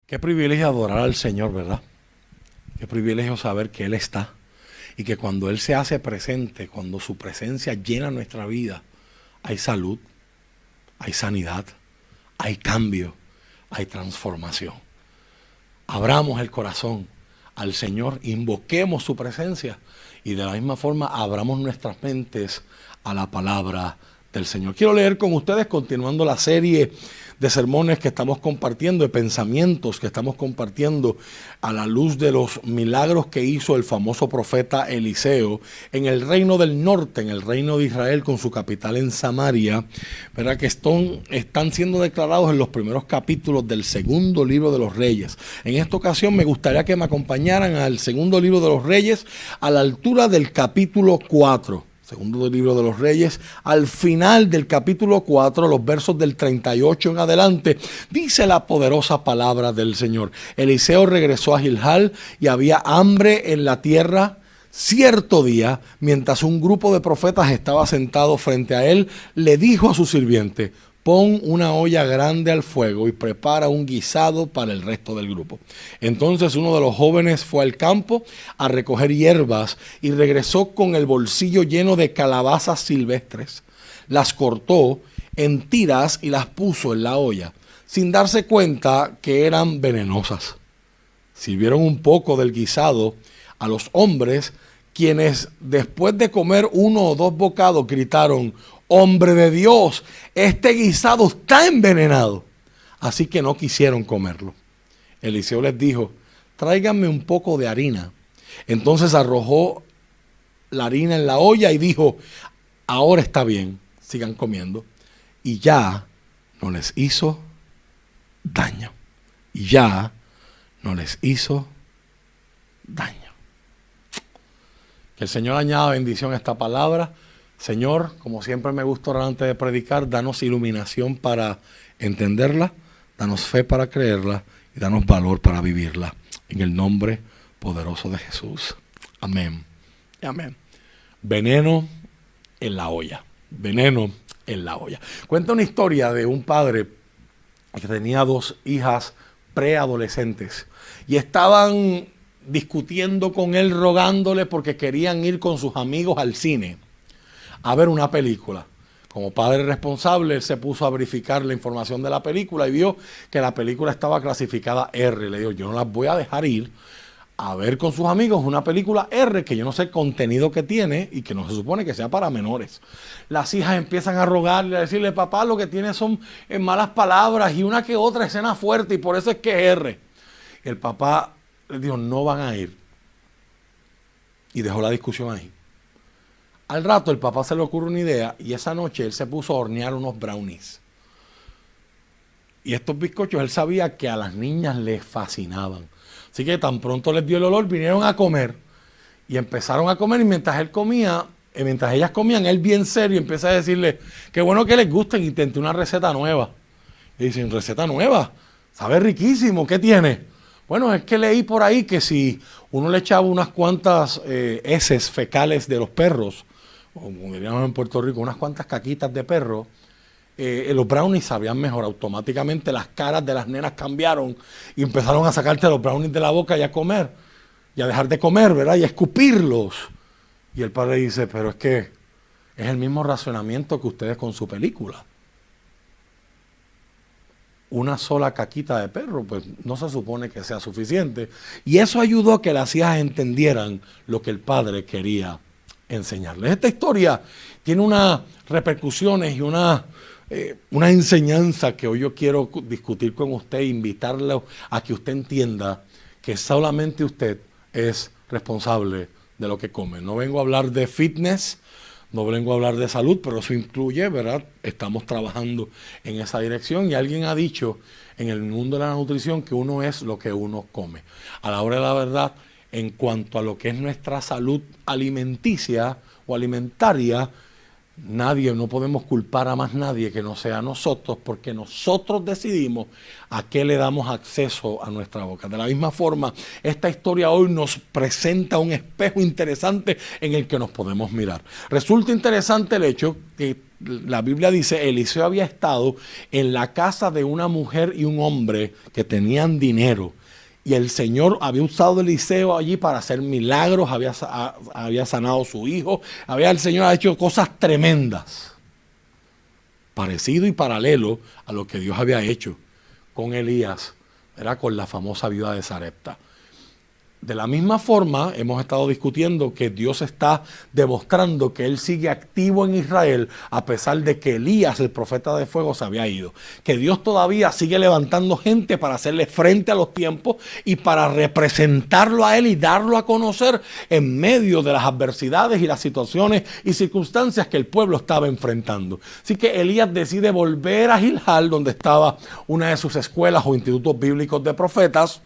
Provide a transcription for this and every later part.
Qué privilegio adorar al Señor, ¿verdad? Qué privilegio saber que Él está y que cuando Él se hace presente, cuando su presencia llena nuestra vida, hay salud, hay sanidad, hay cambio, hay transformación. Abramos el corazón al Señor, invoquemos su presencia y de la misma forma abramos nuestras mentes a la palabra del Señor. Quiero leer con ustedes, continuando la serie de sermones que estamos compartiendo, de pensamientos que estamos compartiendo a la luz de los milagros que hizo el famoso profeta Eliseo en el reino del norte, en el reino de Israel, con su capital en Samaria, ¿verdad? Que están siendo declarados en los primeros capítulos del segundo libro de los Reyes. En esta ocasión me gustaría que me acompañaran al segundo libro de los Reyes, a la altura del capítulo 4. Segundo libro de los Reyes, al final del capítulo 4, los versos del 38 en adelante, dice la poderosa palabra del Señor. Eliseo regresó a Gilgal y había hambre en la tierra. Cierto día, mientras un grupo de profetas estaba sentado frente a él, le dijo a su sirviente: pon una olla grande al fuego y prepara un guisado para el resto del grupo. Entonces uno de los jóvenes fue al campo a recoger hierbas y regresó con el bolsillo lleno de calabazas silvestres. Las cortó en tiras y las puso en la olla, sin darse cuenta que eran venenosas. Sirvieron un poco del guisado a los hombres, quienes después de comer uno o dos bocados gritaron: hombre de Dios, este guisado está envenenado. Así que no quisieron comerlo. Eliseo les dijo: tráiganme un poco de harina. Entonces arrojó la harina en la olla y dijo: ahora está bien, sigan comiendo. Y ya no les hizo daño. Y ya no les hizo daño. Que el Señor añada bendición a esta palabra. Señor, como siempre me gusta orar antes de predicar, danos iluminación para entenderla, danos fe para creerla y danos valor para vivirla. En el nombre poderoso de Jesús. Amén. Amén. Veneno en la olla. Veneno en la olla. Cuenta una historia de un padre que tenía dos hijas preadolescentes y estaban discutiendo con él, rogándole porque querían ir con sus amigos al cine a ver una película. Como padre responsable, él se puso a verificar la información de la película y vio que la película estaba clasificada R. Le dijo: yo no las voy a dejar ir a ver con sus amigos una película R, que yo no sé el contenido que tiene y que no se supone que sea para menores. Las hijas empiezan a rogarle, a decirle: papá, lo que tiene son malas palabras y una que otra escena fuerte, y por eso es que es R. El papá les dijo: no van a ir. Y dejó la discusión ahí. Al rato el papá se le ocurre una idea y esa noche él se puso a hornear unos brownies. Y estos bizcochos él sabía que a las niñas les fascinaban. Así que tan pronto les dio el olor, vinieron a comer. Y empezaron a comer, y mientras él comía, mientras ellas comían, él bien serio empieza a decirle: qué bueno que les gusten, intenté una receta nueva. Y dicen: receta nueva, sabe riquísimo, ¿qué tiene? Bueno, es que leí por ahí que si uno le echaba unas cuantas heces fecales de los perros, o como diríamos en Puerto Rico, unas cuantas caquitas de perro, los brownies sabían mejor. Automáticamente las caras de las nenas cambiaron y empezaron a sacarte los brownies de la boca y a comer, y a dejar de comer, ¿verdad? Y a escupirlos. Y el padre dice: pero es que es el mismo razonamiento que ustedes con su película. Una sola caquita de perro, pues no se supone que sea suficiente. Y eso ayudó a que las hijas entendieran lo que el padre quería enseñarles. Esta historia tiene unas repercusiones y una enseñanza que hoy yo quiero discutir con usted, invitarle a que usted entienda que solamente usted es responsable de lo que come. No vengo a hablar de fitness, no vengo a hablar de salud, pero eso incluye, ¿verdad? Estamos trabajando en esa dirección, y alguien ha dicho en el mundo de la nutrición que uno es lo que uno come. A la hora de la verdad, en cuanto a lo que es nuestra salud alimenticia o alimentaria, Nadie, no podemos culpar a más nadie que no sea nosotros, porque nosotros decidimos a qué le damos acceso a nuestra boca. De la misma forma, esta historia hoy nos presenta un espejo interesante en el que nos podemos mirar. Resulta interesante el hecho que la Biblia dice, Eliseo había estado en la casa de una mujer y un hombre que tenían dinero. Y el Señor había usado a Eliseo allí para hacer milagros, había sanado a su hijo, el Señor ha hecho cosas tremendas. Parecido y paralelo a lo que Dios había hecho con Elías, era con la famosa viuda de Sarepta. De la misma forma, hemos estado discutiendo que Dios está demostrando que Él sigue activo en Israel a pesar de que Elías, el profeta de fuego, se había ido. Que Dios todavía sigue levantando gente para hacerle frente a los tiempos y para representarlo a Él y darlo a conocer en medio de las adversidades y las situaciones y circunstancias que el pueblo estaba enfrentando. Así que Elías decide volver a Gilgal, donde estaba una de sus escuelas o institutos bíblicos de profetas.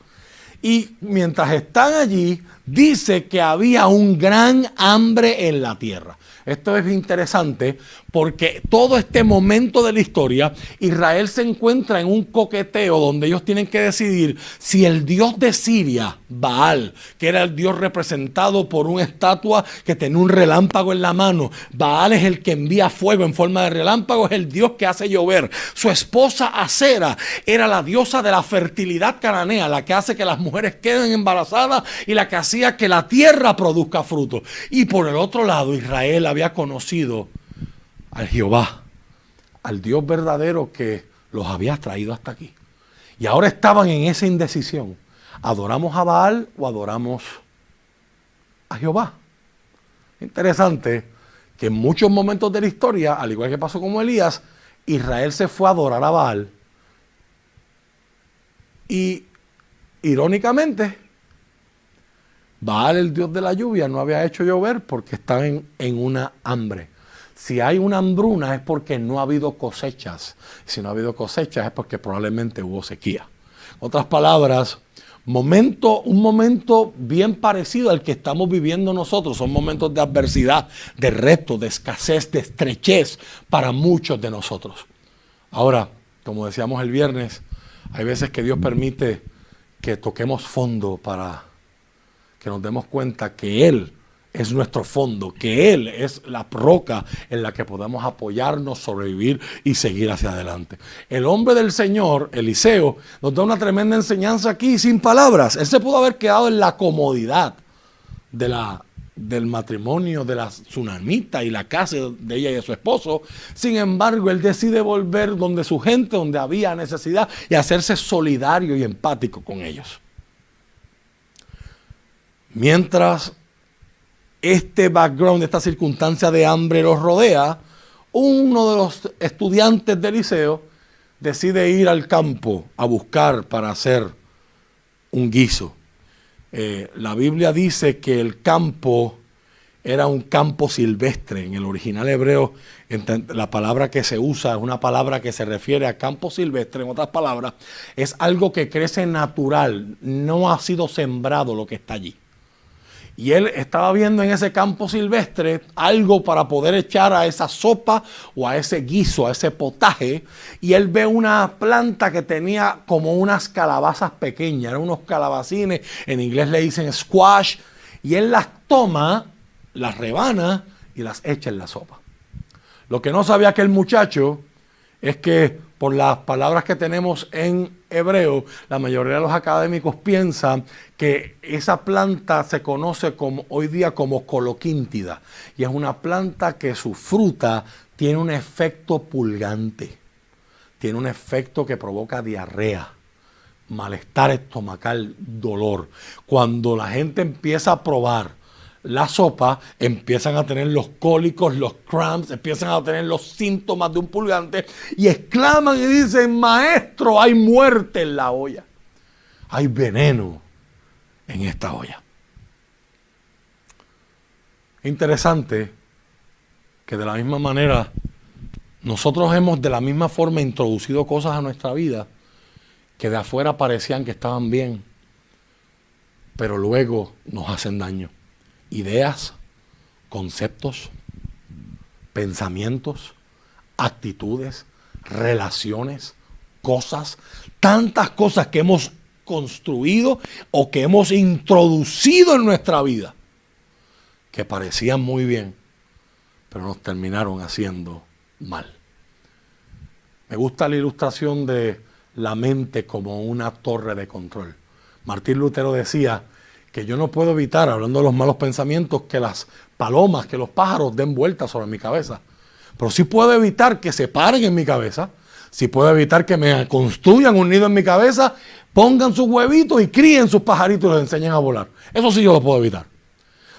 Y mientras están allí, dice que había un gran hambre en la tierra. Esto es interesante porque todo este momento de la historia, Israel se encuentra en un coqueteo donde ellos tienen que decidir si el dios de Siria, Baal, que era el dios representado por una estatua que tenía un relámpago en la mano. Baal es el que envía fuego en forma de relámpago, es el dios que hace llover. Su esposa Acera era la diosa de la fertilidad cananea, la que hace que las mujeres queden embarazadas y la que hacía que la tierra produzca frutos. Y por el otro lado, Israel había conocido al Jehová, al Dios verdadero que los había traído hasta aquí. Y ahora estaban en esa indecisión. ¿Adoramos a Baal o adoramos a Jehová? Interesante que en muchos momentos de la historia, al igual que pasó con Elías, Israel se fue a adorar a Baal. Y irónicamente, Baal, el dios de la lluvia, no había hecho llover porque estaban en una hambre. Si hay una hambruna es porque no ha habido cosechas. Si no ha habido cosechas es porque probablemente hubo sequía. En otras palabras, un momento bien parecido al que estamos viviendo nosotros. Son momentos de adversidad, de reto, de escasez, de estrechez para muchos de nosotros. Ahora, como decíamos el viernes, hay veces que Dios permite que toquemos fondo para que nos demos cuenta que Él es nuestro fondo, que Él es la roca en la que podemos apoyarnos, sobrevivir y seguir hacia adelante. El hombre del Señor, Eliseo, nos da una tremenda enseñanza aquí sin palabras. Él se pudo haber quedado en la comodidad del matrimonio de la tsunamita y la casa de ella y de su esposo. Sin embargo, él decide volver donde su gente, donde había necesidad, y hacerse solidario y empático con ellos. Mientras este background, esta circunstancia de hambre los rodea, uno de los estudiantes de Eliseo decide ir al campo a buscar para hacer un guiso. La Biblia dice que el campo era un campo silvestre. En el original hebreo, la palabra que se usa es una palabra que se refiere a campo silvestre. En otras palabras, es algo que crece natural, no ha sido sembrado lo que está allí. Y él estaba viendo en ese campo silvestre algo para poder echar a esa sopa o a ese guiso, a ese potaje. Y él ve una planta que tenía como unas calabazas pequeñas, eran unos calabacines, en inglés le dicen squash. Y él las toma, las rebana y las echa en la sopa. Lo que no sabía aquel muchacho es que por las palabras que tenemos en hebreo, la mayoría de los académicos piensan que esa planta se conoce hoy día como coloquíntida. Y es una planta que su fruta tiene un efecto purgante. Tiene un efecto que provoca diarrea, malestar estomacal, dolor. Cuando la gente empieza a probar la sopa, empiezan a tener los cólicos, los cramps, empiezan a tener los síntomas de un purgante y exclaman y dicen: maestro, hay muerte en la olla, hay veneno en esta olla. Interesante que de la misma manera nosotros hemos de la misma forma introducido cosas a nuestra vida que de afuera parecían que estaban bien, pero luego nos hacen daño. Ideas, conceptos, pensamientos, actitudes, relaciones, cosas, tantas cosas que hemos construido o que hemos introducido en nuestra vida que parecían muy bien, pero nos terminaron haciendo mal. Me gusta la ilustración de la mente como una torre de control. Martín Lutero decía que yo no puedo evitar, hablando de los malos pensamientos, que las palomas, que los pájaros den vueltas sobre mi cabeza. Pero sí puedo evitar que se paren en mi cabeza, sí puedo evitar que me construyan un nido en mi cabeza, pongan sus huevitos y críen sus pajaritos y los enseñen a volar. Eso sí yo lo puedo evitar.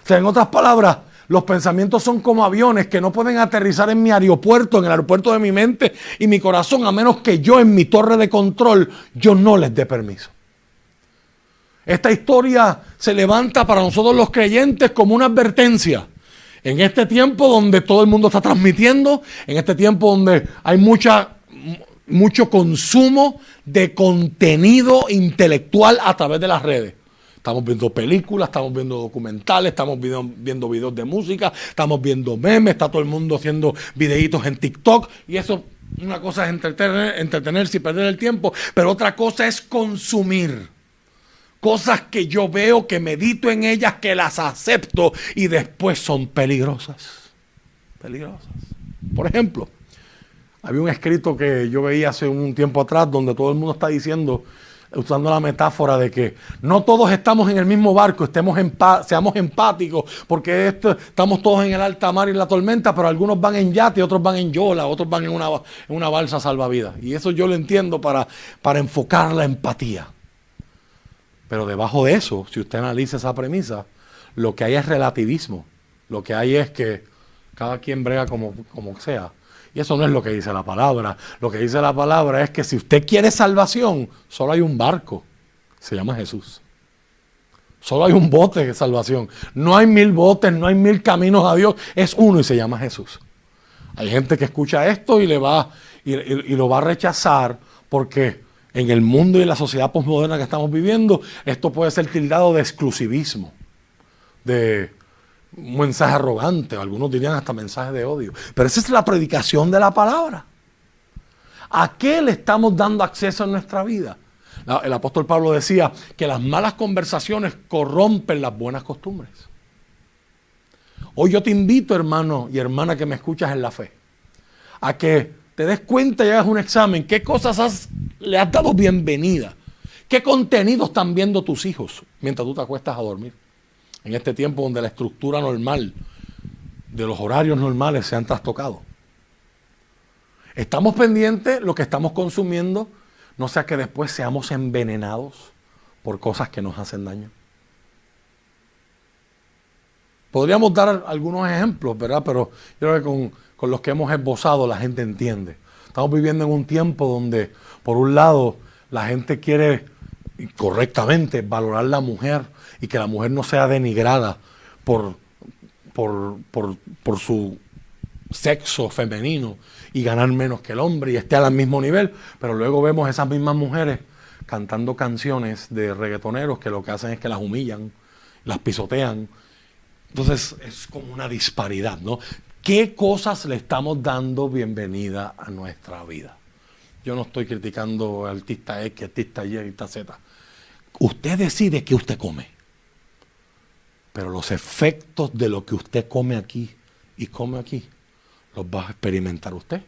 O sea, en otras palabras, los pensamientos son como aviones que no pueden aterrizar en mi aeropuerto, en el aeropuerto de mi mente y mi corazón, a menos que yo en mi torre de control, yo no les dé permiso. Esta historia se levanta para nosotros los creyentes como una advertencia. En este tiempo donde todo el mundo está transmitiendo, en este tiempo donde hay mucho consumo de contenido intelectual a través de las redes. Estamos viendo películas, estamos viendo documentales, estamos viendo videos de música, estamos viendo memes, está todo el mundo haciendo videitos en TikTok. Y eso, una cosa es entretenerse y perder el tiempo, pero otra cosa es consumir. Cosas que yo veo, que medito en ellas, que las acepto y después son peligrosas. Peligrosas. Por ejemplo, había un escrito que yo veía hace un tiempo atrás donde todo el mundo está diciendo, usando la metáfora de que no todos estamos en el mismo barco, seamos empáticos, porque estamos todos en el alta mar y en la tormenta, pero algunos van en yate, otros van en yola, otros van en una balsa salvavidas. Y eso yo lo entiendo para enfocar la empatía. Pero debajo de eso, si usted analiza esa premisa, lo que hay es relativismo. Lo que hay es que cada quien brega como sea. Y eso no es lo que dice la palabra. Lo que dice la palabra es que si usted quiere salvación, solo hay un barco. Se llama Jesús. Solo hay un bote de salvación. No hay 1000 botes, no hay 1000 caminos a Dios. Es uno y se llama Jesús. Hay gente que escucha esto y lo va a rechazar porque en el mundo y en la sociedad posmoderna que estamos viviendo, esto puede ser tildado de exclusivismo, de un mensaje arrogante, algunos dirían hasta mensaje de odio. Pero esa es la predicación de la palabra. ¿A qué le estamos dando acceso en nuestra vida? El apóstol Pablo decía que las malas conversaciones corrompen las buenas costumbres. Hoy yo te invito, hermano y hermana que me escuchas en la fe, a que te des cuenta y hagas un examen. ¿Qué cosas le has dado bienvenida? ¿Qué contenido están viendo tus hijos mientras tú te acuestas a dormir? En este tiempo donde la estructura normal de los horarios normales se han trastocado. Estamos pendientes de lo que estamos consumiendo, no sea que después seamos envenenados por cosas que nos hacen daño. Podríamos dar algunos ejemplos, ¿verdad? Pero yo creo que con los que hemos esbozado la gente entiende. Estamos viviendo en un tiempo donde, por un lado, la gente quiere correctamente valorar la mujer y que la mujer no sea denigrada por su sexo femenino y ganar menos que el hombre y esté al mismo nivel, pero luego vemos esas mismas mujeres cantando canciones de reggaetoneros que lo que hacen es que las humillan, las pisotean. Entonces es como una disparidad, ¿no? ¿Qué cosas le estamos dando bienvenida a nuestra vida? Yo no estoy criticando al artista X, artista Y, artista Z. Usted decide qué usted come. Pero los efectos de lo que usted come aquí y come aquí, los va a experimentar usted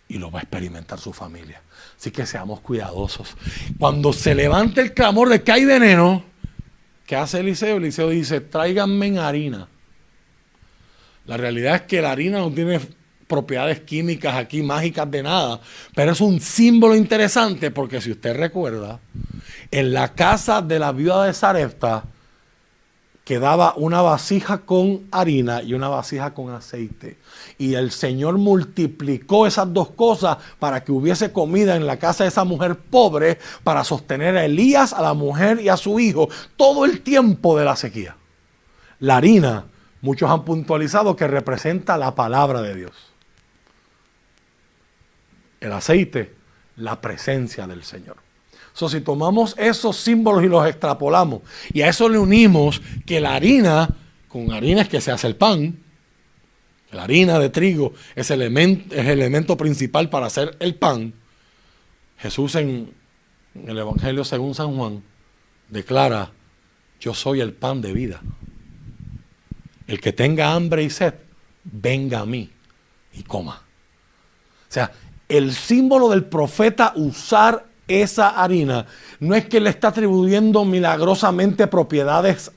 y los va a experimentar su familia. Así que seamos cuidadosos. Cuando se levante el clamor de que hay veneno, ¿qué hace Eliseo? Eliseo dice, tráiganme harina. La realidad es que la harina no tiene propiedades químicas aquí, mágicas de nada, pero es un símbolo interesante porque si usted recuerda, en la casa de la viuda de Sarepta quedaba una vasija con harina y una vasija con aceite. Y el Señor multiplicó esas dos cosas para que hubiese comida en la casa de esa mujer pobre para sostener a Elías, a la mujer y a su hijo todo el tiempo de la sequía. La harina, muchos han puntualizado que representa la palabra de Dios. El aceite, la presencia del Señor. Si tomamos esos símbolos y los extrapolamos y a eso le unimos que la harina, con harina es que se hace el pan, La harina de trigo es el elemento principal para hacer el pan. Jesús en el Evangelio según San Juan declara: yo soy el pan de vida. El que tenga hambre y sed, venga a mí y coma. O sea, el símbolo del profeta usar esa harina no es que le está atribuyendo milagrosamente propiedades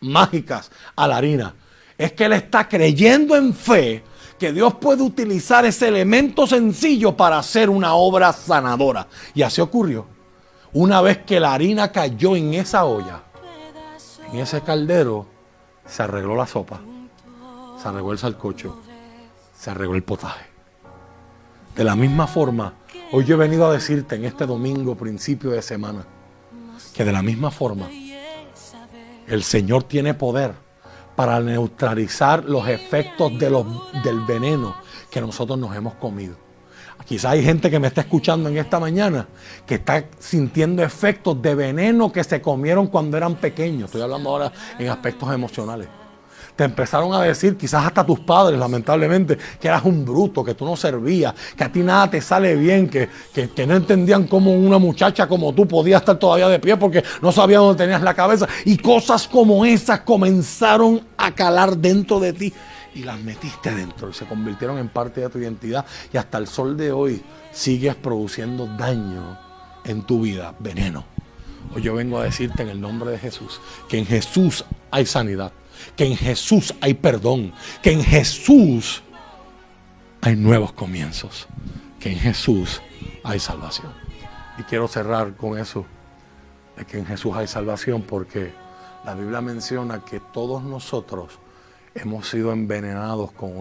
mágicas a la harina. Es que él está creyendo en fe que Dios puede utilizar ese elemento sencillo para hacer una obra sanadora. Y así ocurrió. Una vez que la harina cayó en esa olla, en ese caldero, se arregló la sopa, se arregló el sancocho, se arregló el potaje. De la misma forma, hoy yo he venido a decirte en este domingo, principio de semana, que de la misma forma, el Señor tiene poder para neutralizar los efectos del veneno que nosotros nos hemos comido. Quizá hay gente que me está escuchando en esta mañana que está sintiendo efectos de veneno que se comieron cuando eran pequeños. Estoy hablando ahora en aspectos emocionales. Te empezaron a decir, quizás hasta tus padres, lamentablemente, que eras un bruto, que tú no servías, que a ti nada te sale bien, que no entendían cómo una muchacha como tú podía estar todavía de pie porque no sabía dónde tenías la cabeza. Y cosas como esas comenzaron a calar dentro de ti y las metiste dentro y se convirtieron en parte de tu identidad. Y hasta el sol de hoy sigues produciendo daño en tu vida, veneno. Hoy yo vengo a decirte en el nombre de Jesús que en Jesús hay sanidad, que en Jesús hay perdón, que en Jesús hay nuevos comienzos, que en Jesús hay salvación. Y quiero cerrar con eso, de que en Jesús hay salvación, porque la Biblia menciona que todos nosotros hemos sido envenenados con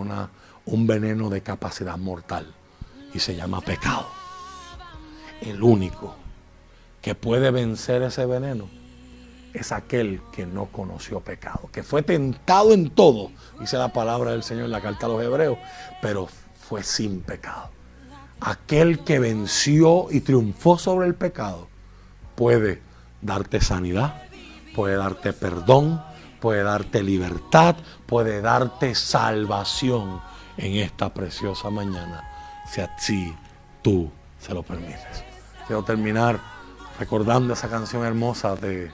un veneno de capacidad mortal y se llama pecado. El único que puede vencer ese veneno es aquel que no conoció pecado, que fue tentado en todo, dice la palabra del Señor en la carta a los Hebreos, pero fue sin pecado. Aquel que venció y triunfó sobre el pecado puede darte sanidad, puede darte perdón, puede darte libertad, puede darte salvación en esta preciosa mañana, si así tú se lo permites. Quiero terminar recordando esa canción hermosa de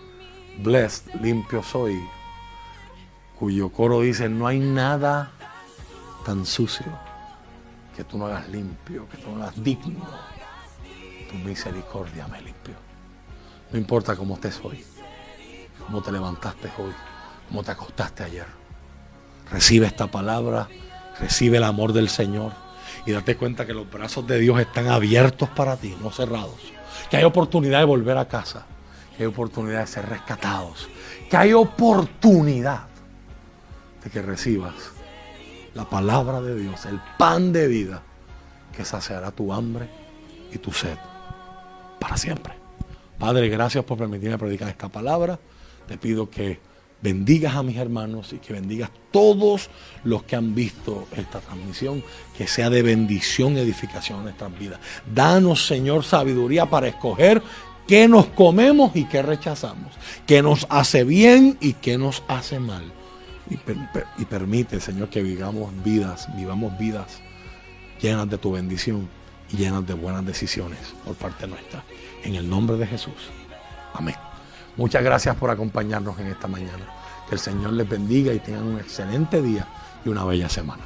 Blessed, limpio soy, cuyo coro dice: no hay nada tan sucio que tú no hagas limpio, que tú no hagas digno. Tu misericordia me limpió. No importa cómo estés hoy, cómo te levantaste hoy, cómo te acostaste ayer. Recibe esta palabra, recibe el amor del Señor y date cuenta que los brazos de Dios están abiertos para ti, no cerrados. Que hay oportunidad de volver a casa, que hay oportunidad de ser rescatados, que hay oportunidad de que recibas la palabra de Dios, el pan de vida que saciará tu hambre y tu sed para siempre. Padre, gracias por permitirme predicar esta palabra. Te pido que bendigas a mis hermanos y que bendigas todos los que han visto esta transmisión, que sea de bendición y edificación en nuestras vidas. Danos, Señor, sabiduría para escoger qué nos comemos y qué rechazamos, qué nos hace bien y qué nos hace mal. Y permite, Señor, que vivamos vidas llenas de tu bendición y llenas de buenas decisiones por parte nuestra. En el nombre de Jesús. Amén. Muchas gracias por acompañarnos en esta mañana. Que el Señor les bendiga y tengan un excelente día y una bella semana.